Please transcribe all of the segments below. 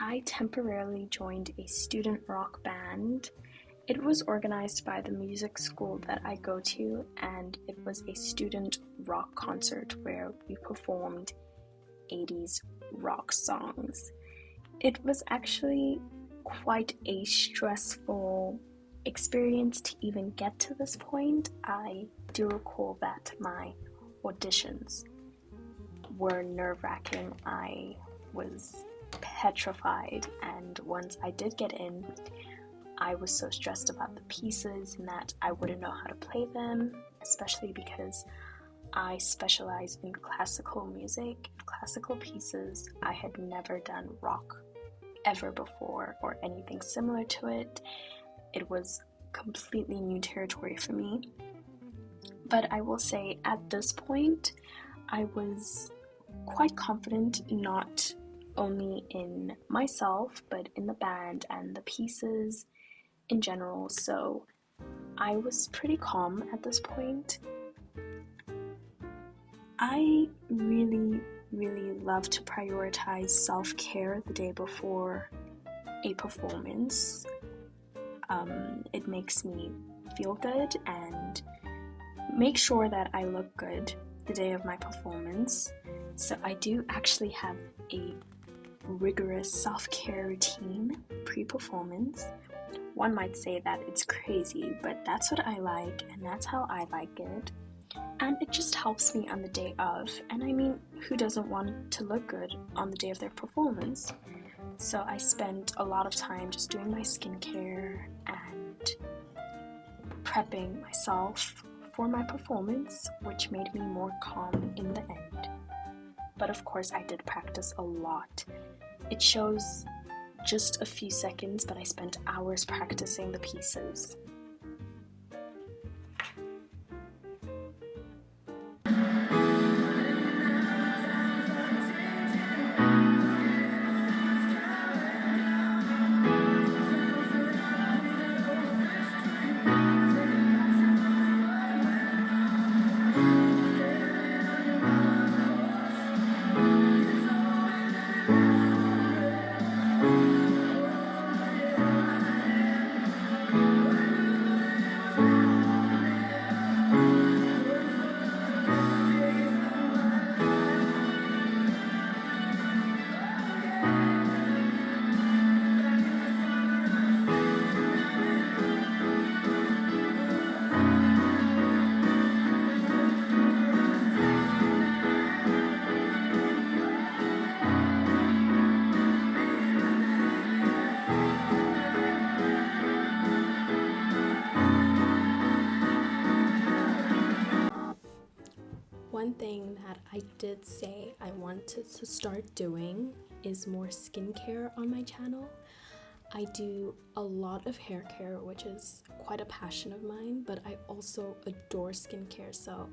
I temporarily joined a student rock band. It was organized by the music school that I go to, and it was a student rock concert where we performed 80s rock songs. It was actually quite a stressful experience to even get to this point. I do recall that my auditions were nerve-wracking. I was petrified, and once I did get in, I was so stressed about the pieces and that I wouldn't know how to play them, especially because I specialize in classical music, classical pieces. I had never done rock ever before or anything similar to it. It was completely new territory for me. But I will say at this point, I was quite confident not only in myself, but in the band and the pieces in general. So I was pretty calm at this point. I really love to prioritize self-care the day before a performance. It makes me feel good and make sure that I look good the day of my performance. So I do actually have a rigorous self-care routine pre-performance. One might say that it's crazy, but that's what I like and that's how I like it. And it just helps me on the day of. And I mean, who doesn't want to look good on the day of their performance? So I spent a lot of time just doing my skincare and prepping myself for my performance, which made me more calm in the end. But of course, I did practice a lot. It shows just a few seconds, but I spent hours practicing the pieces. One thing that I did say I wanted to start doing is more skincare on my channel. I do a lot of hair care, which is quite a passion of mine, but I also adore skincare, so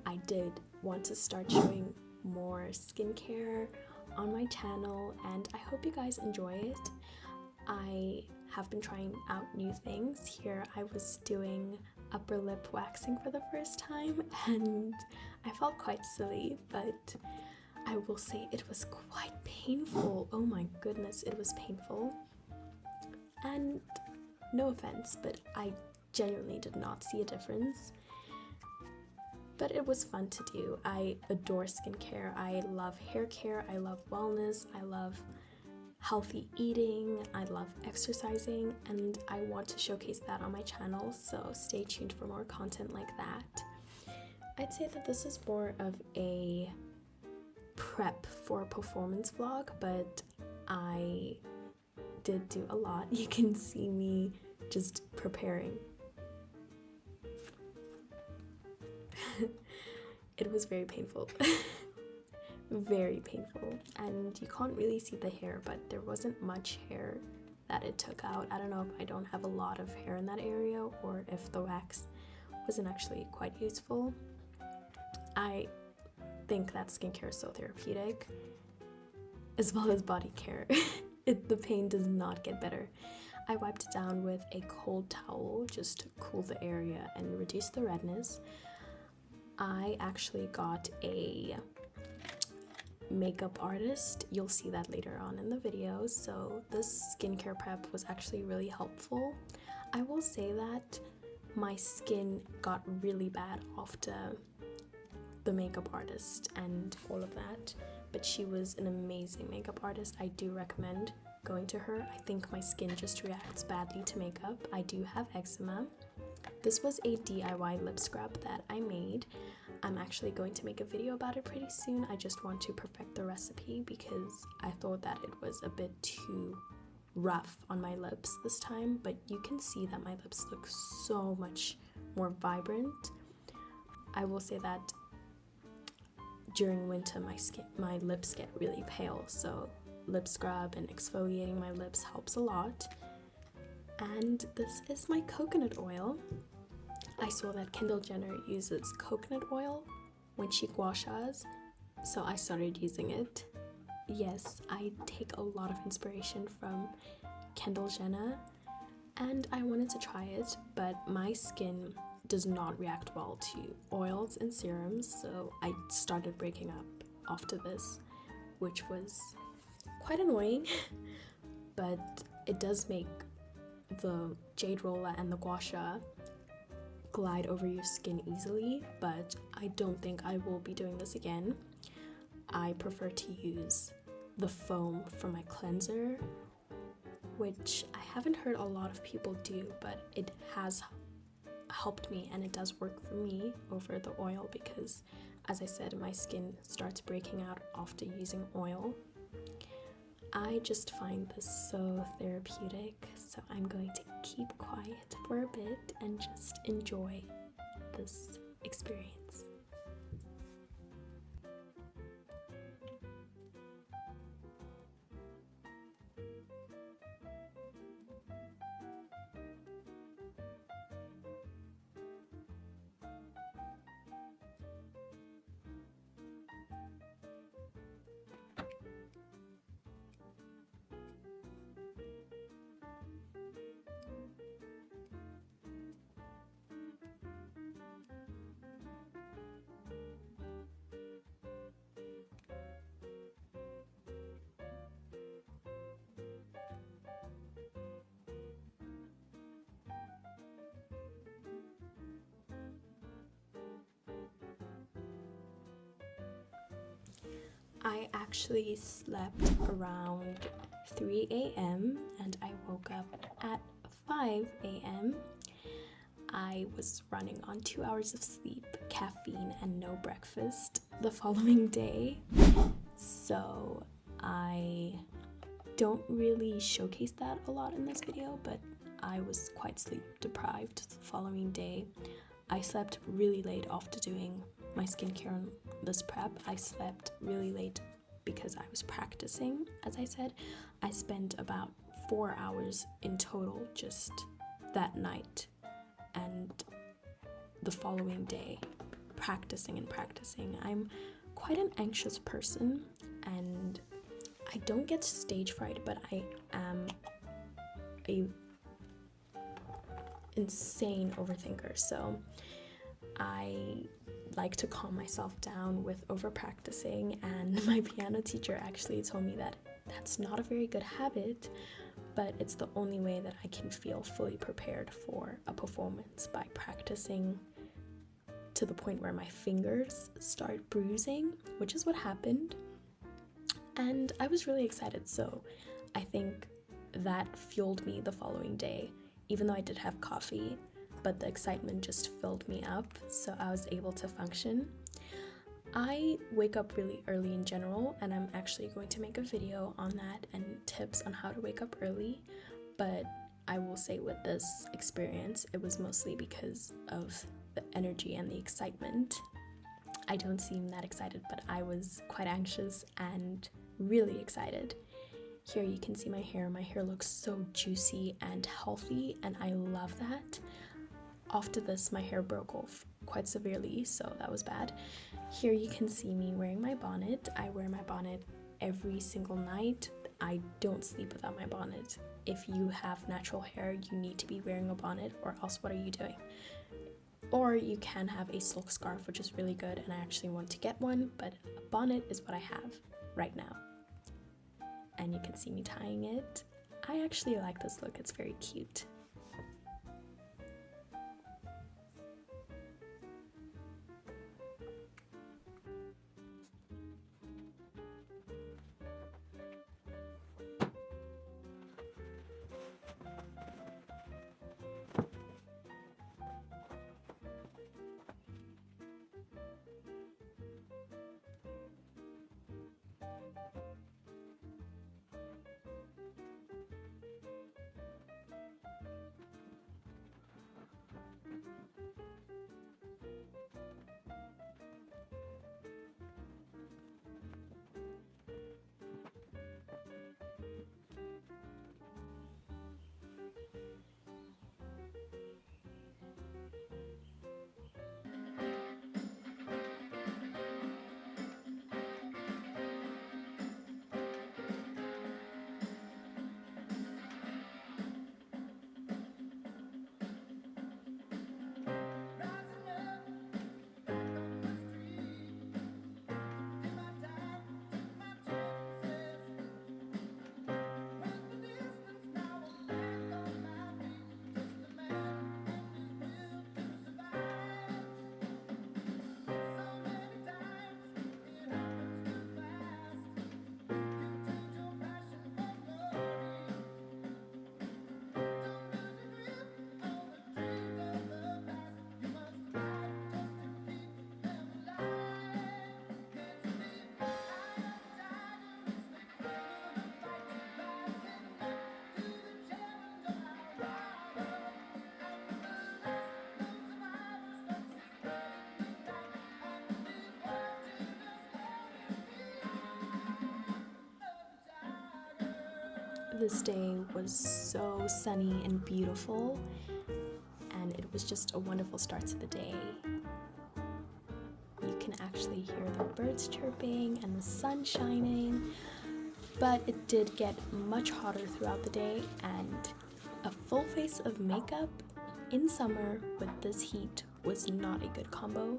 I did want to start showing more skincare on my channel, and I hope you guys enjoy it. I have been trying out new things. Here I was doing upper lip waxing for the first time, and I felt quite silly, but I will say it was quite painful. Oh my goodness, it was painful. And no offense, but I genuinely did not see a difference. But it was fun to do. I adore skincare. I love hair care. I love wellness. I love healthy eating. I love exercising, and I want to showcase that on my channel, so stay tuned for more content like that. I'd say that this is more of a prep for a performance vlog, but I did do a lot. You can see me just preparing. It was very painful. Very painful, and you can't really see the hair, but there wasn't much hair that it took out. I don't know if I don't have a lot of hair in that area or if the wax wasn't actually quite useful. I think that skincare is so therapeutic, as well as body care. The pain does not get better. I wiped it down with a cold towel just to cool the area and reduce the redness. I actually got a makeup artist. You'll see that later on in the video. So this skincare prep was actually really helpful. I will say that my skin got really bad after the makeup artist and all of that, but she was an amazing makeup artist. I do recommend going to her. I think my skin just reacts badly to makeup. I do have eczema. This was a DIY lip scrub that I made. I'm actually going to make a video about it pretty soon. I just want to perfect the recipe because I thought that it was a bit too rough on my lips this time, but you can see that my lips look so much more vibrant. I will say that during winter my lips get really pale, so lip scrub and exfoliating my lips helps a lot. And this is my coconut oil. I saw that Kendall Jenner uses coconut oil when she gua shas, so I started using it. Yes, I take a lot of inspiration from Kendall Jenner and I wanted to try it, but my skin does not react well to oils and serums, so I started breaking up after this, which was quite annoying. But it does make the jade roller and the gua sha glide over your skin easily, but I don't think I will be doing this again. I prefer to use the foam for my cleanser, which I haven't heard a lot of people do, but it has helped me and it does work for me over the oil because, as I said, my skin starts breaking out after using oil. I just find this so therapeutic, so I'm going to keep quiet for a bit and just enjoy this experience. I actually slept around 3 a.m. and I woke up at 5 a.m. I was running on 2 hours of sleep, caffeine, and no breakfast the following day. So I don't really showcase that a lot in this video, but I was quite sleep deprived the following day. I slept really late after doing my skincare on this prep. I slept really late because I was practicing. As I said, I spent about 4 hours in total just that night and the following day practicing and practicing. I'm quite an anxious person and I don't get stage fright, but I am a insane overthinker, so I like to calm myself down with over practicing, and my piano teacher actually told me that that's not a very good habit, but it's the only way that I can feel fully prepared for a performance, by practicing to the point where my fingers start bruising, which is what happened. And I was really excited, so I think that fueled me the following day, even though I did have coffee, but the excitement just filled me up, so I was able to function. I wake up really early in general, and I'm actually going to make a video on that and tips on how to wake up early, but I will say with this experience, it was mostly because of the energy and the excitement. I don't seem that excited, but I was quite anxious and really excited. Here you can see my hair. My hair looks so juicy and healthy, and I love that. After this, my hair broke off quite severely, so that was bad. Here you can see me wearing my bonnet. I wear my bonnet every single night. I don't sleep without my bonnet. If you have natural hair, you need to be wearing a bonnet, or else what are you doing? Or you can have a silk scarf, which is really good, and I actually want to get one, but a bonnet is what I have. right now. And you can see me tying it. I actually like this look, it's very cute. This day was so sunny and beautiful, and it was just a wonderful start to the day. You can actually hear the birds chirping and the sun shining, but it did get much hotter throughout the day, and a full face of makeup in summer with this heat was not a good combo.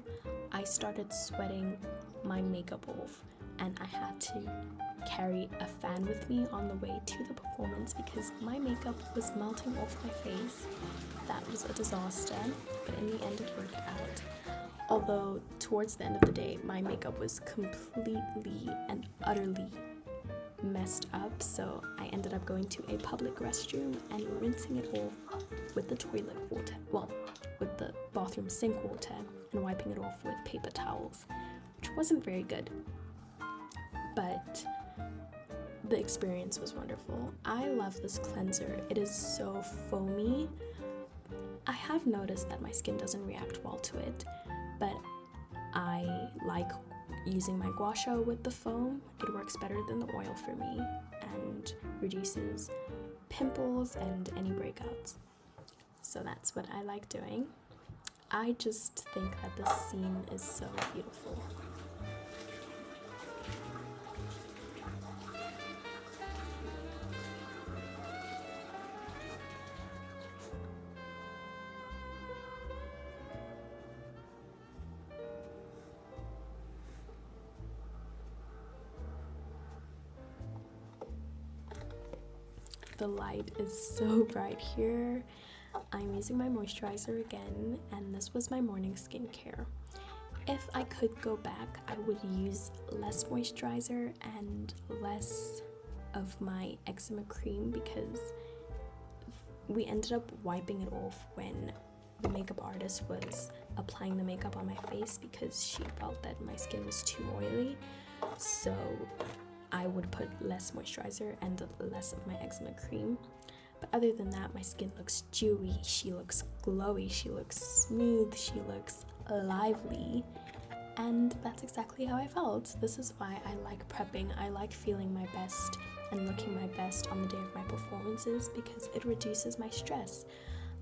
I started sweating my makeup off, and I had to carry a fan with me on the way to the performance because my makeup was melting off my face. That was a disaster, but in the end it worked out. Although towards the end of the day, my makeup was completely and utterly messed up, so I ended up going to a public restroom and rinsing it off with the toilet water, well, with the bathroom sink water, and wiping it off with paper towels, which wasn't very good. But the experience was wonderful. I love this cleanser. It is so foamy. I have noticed that my skin doesn't react well to it, but I like using my gua sha with the foam. It works better than the oil for me and reduces pimples and any breakouts. So that's what I like doing. I just think that this scene is so beautiful. The light is so bright here. I'm using my moisturizer again, and this was my morning skincare. If I could go back, I would use less moisturizer and less of my eczema cream because we ended up wiping it off when the makeup artist was applying the makeup on my face because she felt that my skin was too oily. So I would put less moisturizer and less of my eczema cream. But other than that, my skin looks dewy, she looks glowy, she looks smooth, she looks lively. And that's exactly how I felt. This is why I like prepping. I like feeling my best and looking my best on the day of my performances because it reduces my stress.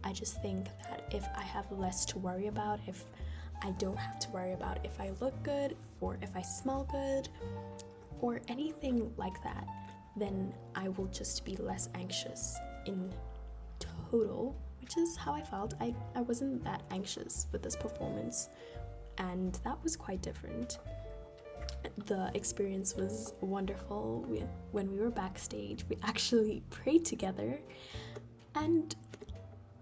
I just think that if I have less to worry about, if I don't have to worry about if I look good or if I smell good or anything like that, then I will just be less anxious in total, which is how I felt. I wasn't that anxious with this performance, and that was quite different. The experience was wonderful. When we were backstage, we actually prayed together, and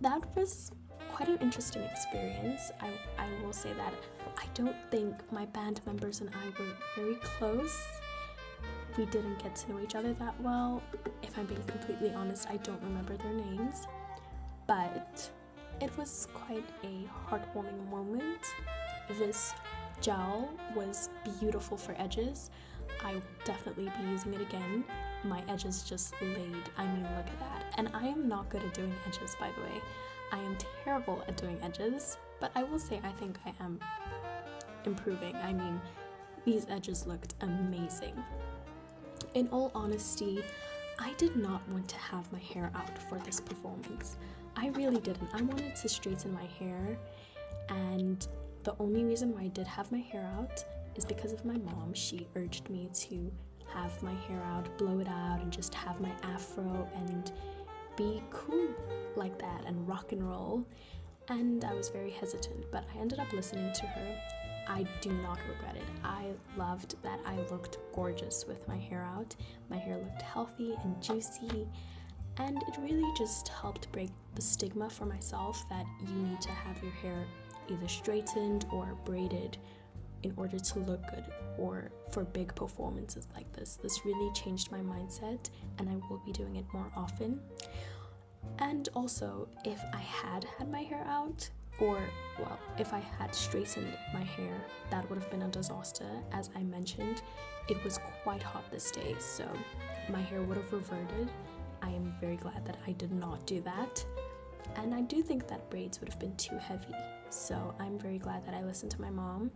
that was quite an interesting experience. I will say that I don't think my band members and I were very close. We didn't get to know each other that well. If I'm being completely honest, I don't remember their names, but it was quite a heartwarming moment. This gel was beautiful for edges. I will definitely be using it again. My edges just laid. I mean, look at that. And I am not good at doing edges, by the way. I am terrible at doing edges, but I will say I think I am improving. I mean, these edges looked amazing. In all honesty, I did not want to have my hair out for this performance. I really didn't. I wanted to straighten my hair, and the only reason why I did have my hair out is because of my mom. She urged me to have my hair out, blow it out, and just have my afro and be cool like that and rock and roll. And I was very hesitant, but I ended up listening to her. I do not regret it. I loved that I looked gorgeous with my hair out. My hair looked healthy and juicy, and it really just helped break the stigma for myself that you need to have your hair either straightened or braided in order to look good or for big performances like this. This really changed my mindset, and I will be doing it more often. And also, if I had my hair out, or well, if I had straightened my hair, that would have been a disaster. As I mentioned, it was quite hot this day, so my hair would have reverted. I am very glad that I did not do that, and I do think that braids would have been too heavy, so I'm very glad that I listened to my mom.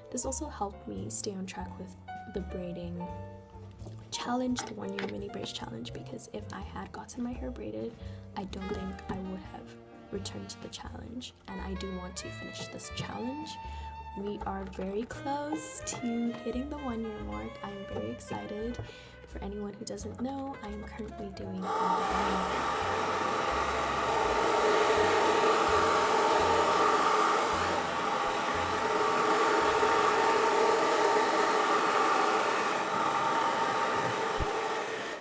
This also helped me stay on track with the braiding challenge, the 1 year mini braids challenge, because if I had gotten my hair braided, I don't think I would have returned to the challenge, and I do want to finish this challenge. We are very close to hitting the 1 year mark. I'm very excited. For anyone who doesn't know, I am currently doing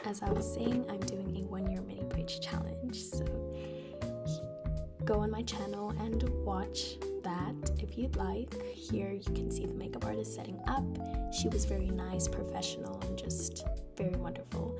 as I was saying, I'm doing a 1 year mini braids challenge, so go on my channel and watch that if you'd like. Here you can see the makeup artist setting up. She was very nice, professional, and just very wonderful.